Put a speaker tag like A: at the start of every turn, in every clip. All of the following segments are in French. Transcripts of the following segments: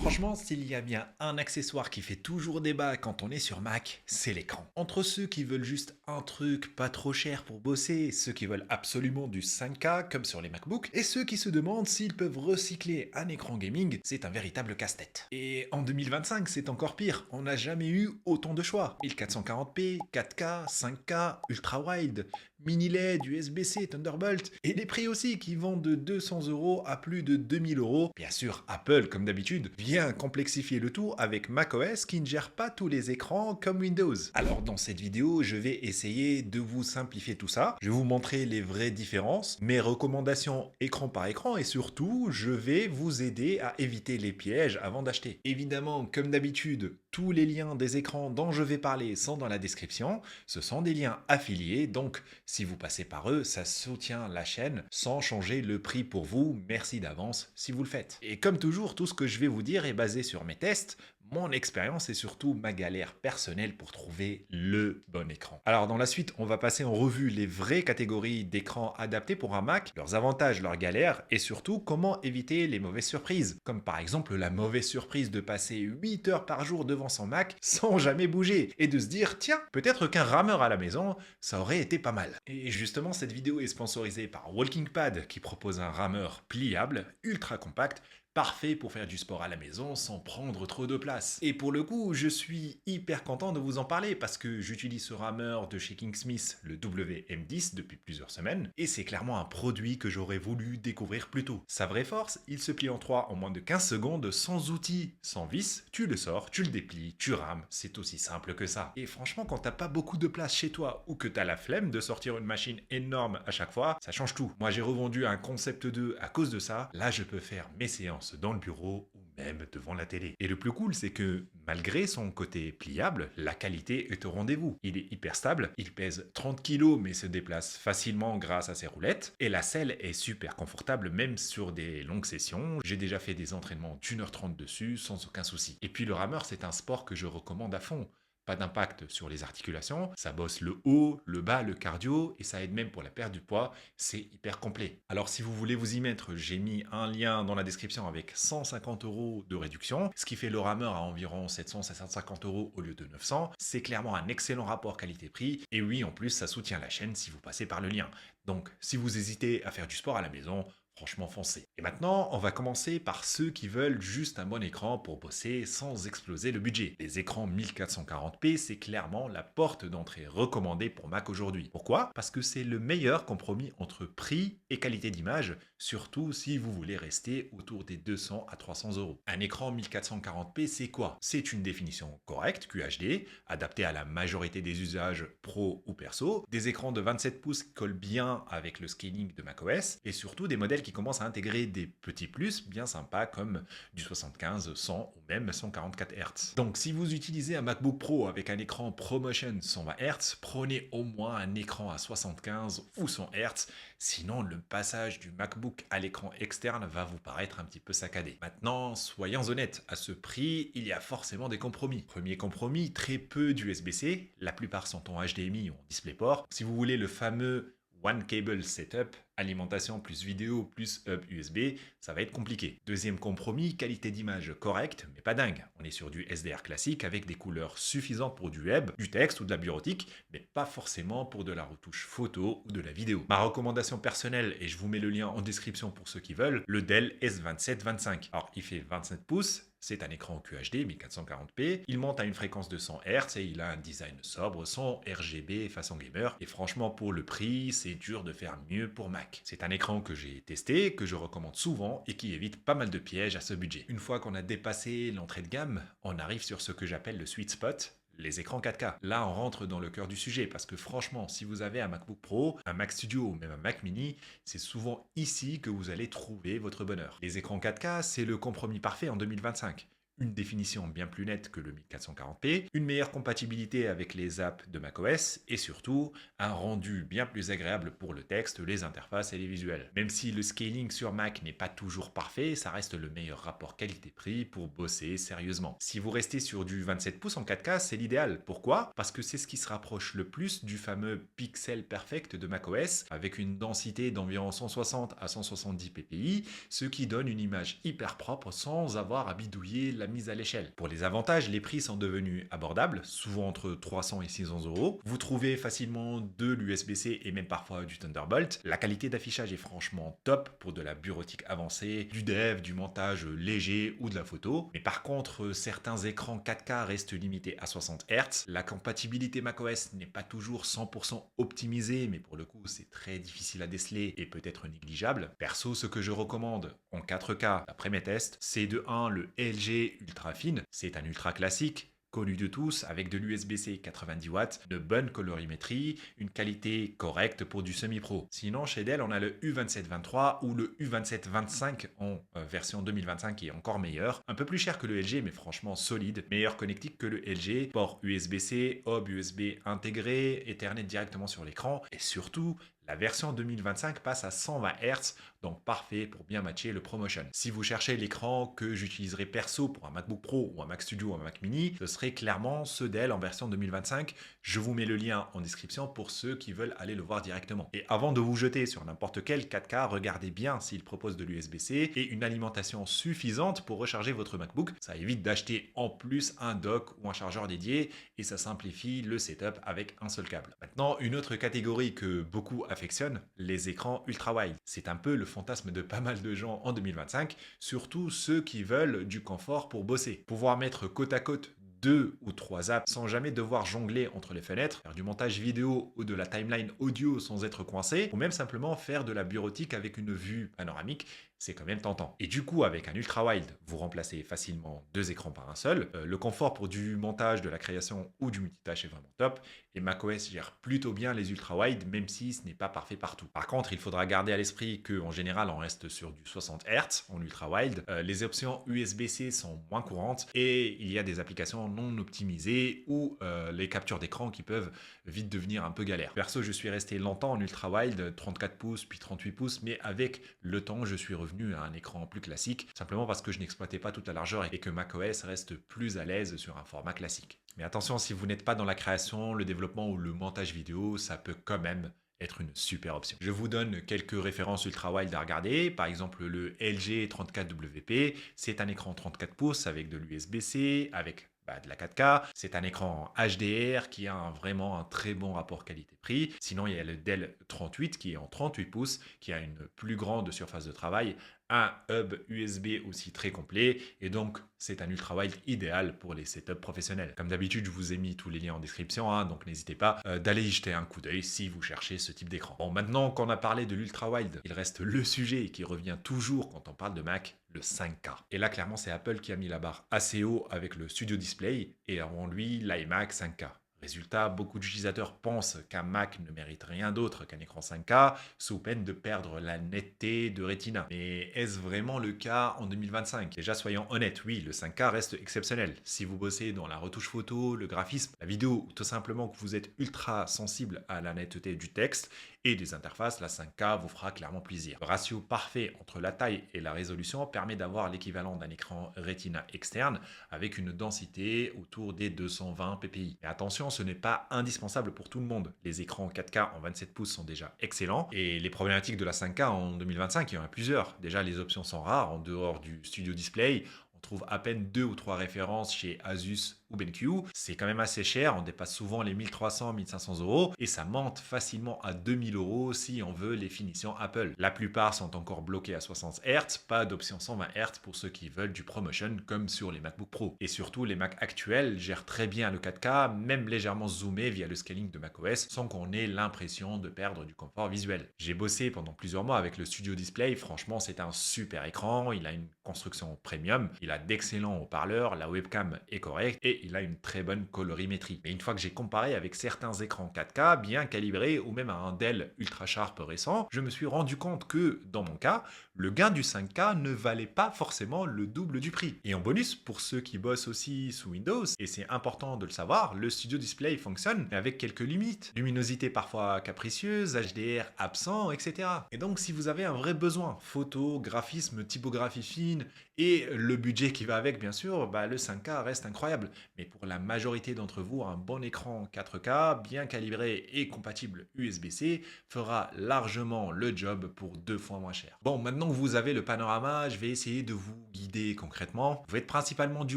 A: Franchement, s'il y a bien un accessoire qui fait toujours débat quand on est sur Mac, c'est l'écran. Entre ceux qui veulent juste un truc pas trop cher pour bosser, ceux qui veulent absolument du 5K comme sur les MacBooks, et ceux qui se demandent s'ils peuvent recycler un écran gaming, c'est un véritable casse-tête. Et en 2025, c'est encore pire, on n'a jamais eu autant de choix. 1440p, 4K, 5K, ultra-wide, mini LED, USB-C, Thunderbolt, et les prix aussi qui vont de 200 € à plus de 2000 €. Bien sûr, Apple, comme d'habitude, vient complexifier le tout avec macOS qui ne gère pas tous les écrans comme Windows. Alors dans cette vidéo, je vais essayer de vous simplifier tout ça. Je vais vous montrer les vraies différences, mes recommandations écran par écran et surtout, je vais vous aider à éviter les pièges avant d'acheter. Évidemment, comme d'habitude, tous les liens des écrans dont je vais parler sont dans la description. Ce sont des liens affiliés, donc si vous passez par eux, ça soutient la chaîne sans changer le prix pour vous. Merci d'avance si vous le faites. Et comme toujours, tout ce que je vais vous dire est basé sur mes tests, mon expérience et surtout ma galère personnelle pour trouver le bon écran. Alors dans la suite, on va passer en revue les vraies catégories d'écrans adaptés pour un Mac, leurs avantages, leurs galères et surtout comment éviter les mauvaises surprises. Comme par exemple la mauvaise surprise de passer 8 heures par jour devant son Mac sans jamais bouger et de se dire tiens, peut-être qu'un rameur à la maison, ça aurait été pas mal. Et justement, cette vidéo est sponsorisée par WalkingPad qui propose un rameur pliable, ultra compact, parfait pour faire du sport à la maison sans prendre trop de place. Et pour le coup, je suis hyper content de vous en parler parce que j'utilise ce rameur de chez Kingsmith, le WM10, depuis plusieurs semaines, et c'est clairement un produit que j'aurais voulu découvrir plus tôt. Sa vraie force, il se plie en 3 en moins de 15 secondes, sans outils, sans vis, tu le sors, tu le déplies, tu rames, c'est aussi simple que ça. Et franchement, quand t'as pas beaucoup de place chez toi ou que t'as la flemme de sortir une machine énorme à chaque fois, ça change tout. Moi j'ai revendu un Concept 2 à cause de ça, là je peux faire mes séances dans le bureau ou même devant la télé. Et le plus cool, c'est que malgré son côté pliable, la qualité est au rendez-vous. Il est hyper stable, il pèse 30 kg mais se déplace facilement grâce à ses roulettes, et la selle est super confortable même sur des longues sessions. J'ai déjà fait des entraînements d'1h30 dessus sans aucun souci. Et puis le rameur, c'est un sport que je recommande à fond. Pas d'impact sur les articulations, ça bosse le haut, le bas, le cardio, et ça aide même pour la perte du poids, c'est hyper complet. Alors si vous voulez vous y mettre, j'ai mis un lien dans la description avec 150 € de réduction, ce qui fait le rameur à environ 700-750 € au lieu de 900. C'est clairement un excellent rapport qualité-prix, et oui, en plus, ça soutient la chaîne si vous passez par le lien. Donc si vous hésitez à faire du sport à la maison, franchement foncez. Et maintenant, on va commencer par ceux qui veulent juste un bon écran pour bosser sans exploser le budget. Les écrans 1440p, c'est clairement la porte d'entrée recommandée pour Mac aujourd'hui. Pourquoi? Parce que c'est le meilleur compromis entre prix et qualité d'image, surtout si vous voulez rester autour des 200 à 300 €. Un écran 1440p, c'est quoi? C'est une définition correcte, QHD, adaptée à la majorité des usages pro ou perso, des écrans de 27 pouces qui collent bien avec le scaling de macOS, et surtout des modèles qui commencent à intégrer des petits plus bien sympas comme du 75, 100 ou même 144 Hz. Donc si vous utilisez un MacBook Pro avec un écran ProMotion 120 Hz, prenez au moins un écran à 75 ou 100 Hz, sinon le passage du MacBook à l'écran externe va vous paraître un petit peu saccadé. Maintenant, soyons honnêtes, à ce prix, il y a forcément des compromis. Premier compromis, très peu d'USB-C, la plupart sont en HDMI ou en DisplayPort. Si vous voulez le fameux One Cable Setup, alimentation plus vidéo plus hub USB, ça va être compliqué. Deuxième compromis, qualité d'image correcte, mais pas dingue. On est sur du SDR classique avec des couleurs suffisantes pour du web, du texte ou de la bureautique, mais pas forcément pour de la retouche photo ou de la vidéo. Ma recommandation personnelle, et je vous mets le lien en description pour ceux qui veulent, le Dell S2725. Alors, il fait 27 pouces, c'est un écran QHD 1440p, il monte à une fréquence de 100 Hz et il a un design sobre, son RGB façon gamer. Et franchement, pour le prix, c'est dur de faire mieux pour Mac. C'est un écran que j'ai testé, que je recommande souvent et qui évite pas mal de pièges à ce budget. Une fois qu'on a dépassé l'entrée de gamme, on arrive sur ce que j'appelle le sweet spot, les écrans 4K. Là, on rentre dans le cœur du sujet parce que franchement, si vous avez un MacBook Pro, un Mac Studio ou même un Mac Mini, c'est souvent ici que vous allez trouver votre bonheur. Les écrans 4K, c'est le compromis parfait en 2025. une définition bien plus nette que le 1440p, une meilleure compatibilité avec les apps de macOS et surtout un rendu bien plus agréable pour le texte, les interfaces et les visuels. Même si le scaling sur Mac n'est pas toujours parfait, ça reste le meilleur rapport qualité-prix pour bosser sérieusement. Si vous restez sur du 27 pouces en 4K, c'est l'idéal. Pourquoi? Parce que c'est ce qui se rapproche le plus du fameux pixel perfect de macOS avec une densité d'environ 160 à 170 ppi, ce qui donne une image hyper propre sans avoir à bidouiller la mise à l'échelle. Pour les avantages, les prix sont devenus abordables, souvent entre 300 et 600 euros. Vous trouvez facilement de l'USB-C et même parfois du Thunderbolt. La qualité d'affichage est franchement top pour de la bureautique avancée, du dev, du montage léger ou de la photo. Mais par contre, certains écrans 4K restent limités à 60 Hz. La compatibilité macOS n'est pas toujours 100% optimisée, mais pour le coup, c'est très difficile à déceler et peut-être négligeable. Perso, ce que je recommande en 4K, d'après mes tests, c'est de 1 le LG Ultra Fine. C'est un ultra classique, connu de tous, avec de l'USB-C 90 watts, de bonne colorimétrie, une qualité correcte pour du semi-pro. Sinon, chez Dell, on a le U2723 ou le U2725 en version 2025 qui est encore meilleur. Un peu plus cher que le LG, mais franchement solide. Meilleur connectique que le LG, port USB-C, hub USB intégré, Ethernet directement sur l'écran et surtout, la version 2025 passe à 120 Hz, donc parfait pour bien matcher le ProMotion. Si vous cherchez l'écran que j'utiliserai perso pour un MacBook Pro ou un Mac Studio ou un Mac Mini, ce serait clairement ce Dell en version 2025. Je vous mets le lien en description pour ceux qui veulent aller le voir directement. Et avant de vous jeter sur n'importe quel 4K, regardez bien s'il propose de l'USB-C et une alimentation suffisante pour recharger votre MacBook. Ça évite d'acheter en plus un dock ou un chargeur dédié et ça simplifie le setup avec un seul câble. Maintenant, une autre catégorie que beaucoup affectionnent, les écrans ultra-wide. C'est un peu le fantasme de pas mal de gens en 2025, surtout ceux qui veulent du confort pour bosser. Pouvoir mettre côte à côte 2 ou 3 apps sans jamais devoir jongler entre les fenêtres, faire du montage vidéo ou de la timeline audio sans être coincé, ou même simplement faire de la bureautique avec une vue panoramique, c'est quand même tentant. Et du coup, avec un ultra-wide, vous remplacez facilement 2 écrans par un seul. Le confort pour du montage, de la création ou du multitâche est vraiment top. Et macOS gère plutôt bien les ultra-wide, même si ce n'est pas parfait partout. Par contre, il faudra garder à l'esprit qu'en général, on reste sur du 60 Hz en ultra-wide. Les options USB-C sont moins courantes et il y a des applications non optimisées ou les captures d'écran qui peuvent vite devenir un peu galère. Perso, je suis resté longtemps en ultra-wide, 34 pouces puis 38 pouces, mais avec le temps, je suis revenu à un écran plus classique, simplement parce que je n'exploitais pas toute la largeur et que macOS reste plus à l'aise sur un format classique. Mais attention, si vous n'êtes pas dans la création, le développement ou le montage vidéo, ça peut quand même être une super option. Je vous donne quelques références ultra-wide à regarder. Par exemple, le LG 34WP, c'est un écran 34 pouces avec de l'USB-C, avec de la 4K. C'est un écran HDR qui a vraiment un très bon rapport qualité-prix. Sinon, il y a le Dell 38 qui est en 38 pouces, qui a une plus grande surface de travail, un hub USB aussi très complet et donc c'est un ultra-wide idéal pour les setups professionnels. Comme d'habitude, je vous ai mis tous les liens en description, donc n'hésitez pas d'aller y jeter un coup d'œil si vous cherchez ce type d'écran. Bon, maintenant qu'on a parlé de l'ultra-wide, il reste le sujet qui revient toujours quand on parle de Mac, le 5K. Et là, clairement, c'est Apple qui a mis la barre assez haut avec le Studio Display et avant lui, l'iMac 5K. Résultat, beaucoup d'utilisateurs pensent qu'un Mac ne mérite rien d'autre qu'un écran 5K, sous peine de perdre la netteté de Retina. Mais est-ce vraiment le cas en 2025? Déjà, soyons honnêtes, oui, le 5K reste exceptionnel. Si vous bossez dans la retouche photo, le graphisme, la vidéo, ou tout simplement que vous êtes ultra sensible à la netteté du texte et des interfaces, la 5K vous fera clairement plaisir. Le ratio parfait entre la taille et la résolution permet d'avoir l'équivalent d'un écran Retina externe avec une densité autour des 220 ppi. Mais attention, ce n'est pas indispensable pour tout le monde. Les écrans 4K en 27 pouces sont déjà excellents et les problématiques de la 5K en 2025, il y en a plusieurs. Déjà, les options sont rares en dehors du Studio Display. On trouve à peine 2 ou 3 références chez Asus ou BenQ. C'est quand même assez cher, on dépasse souvent les 1300-1500 euros et ça monte facilement à 2000 euros si on veut les finitions Apple. La plupart sont encore bloqués à 60 Hz, pas d'option 120 Hz pour ceux qui veulent du ProMotion comme sur les MacBook Pro. Et surtout, les Mac actuels gèrent très bien le 4K, même légèrement zoomé via le scaling de macOS sans qu'on ait l'impression de perdre du confort visuel. J'ai bossé pendant plusieurs mois avec le Studio Display, franchement c'est un super écran, il a une construction premium, il a d'excellents haut-parleurs, la webcam est correcte et et il a une très bonne colorimétrie. Mais une fois que j'ai comparé avec certains écrans 4K bien calibrés ou même un Dell Ultra Sharp récent, je me suis rendu compte que, dans mon cas, le gain du 5K ne valait pas forcément le double du prix. Et en bonus, pour ceux qui bossent aussi sous Windows, et c'est important de le savoir, le Studio Display fonctionne mais avec quelques limites. Luminosité parfois capricieuse, HDR absent, etc. Et donc si vous avez un vrai besoin, photo, graphisme, typographie fine, et le budget qui va avec bien sûr, le 5K reste incroyable. Mais pour la majorité d'entre vous, un bon écran 4K, bien calibré et compatible USB-C, fera largement le job pour 2 fois moins cher. Bon, maintenant que vous avez le panorama, je vais essayer de vous guider concrètement. Vous faites principalement du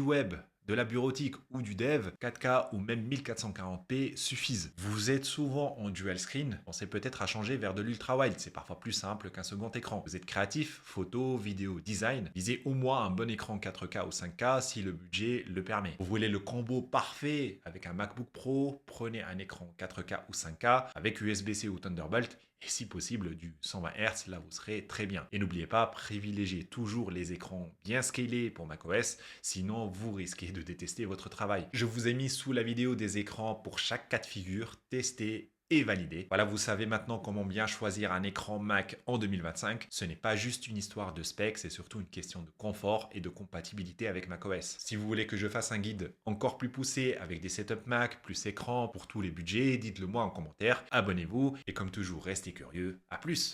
A: web, de la bureautique ou du dev, 4K ou même 1440p suffisent. Vous êtes souvent en dual screen, pensez peut-être à changer vers de l'ultra wide, c'est parfois plus simple qu'un second écran. Vous êtes créatif, photo, vidéo, design, visez au moins un bon écran 4K ou 5K si le budget le permet. Vous voulez le combo parfait avec un MacBook Pro, prenez un écran 4K ou 5K avec USB-C ou Thunderbolt et si possible du 120 Hz, là vous serez très bien. Et n'oubliez pas, privilégiez toujours les écrans bien scalés pour macOS, sinon vous risquez de détester votre travail. Je vous ai mis sous la vidéo des écrans pour chaque cas de figure, testez et validé. Voilà, vous savez maintenant comment bien choisir un écran Mac en 2025. Ce n'est pas juste une histoire de specs, c'est surtout une question de confort et de compatibilité avec macOS. Si vous voulez que je fasse un guide encore plus poussé avec des setups Mac, plus écran pour tous les budgets, dites-le moi en commentaire. Abonnez-vous et comme toujours, restez curieux. À plus!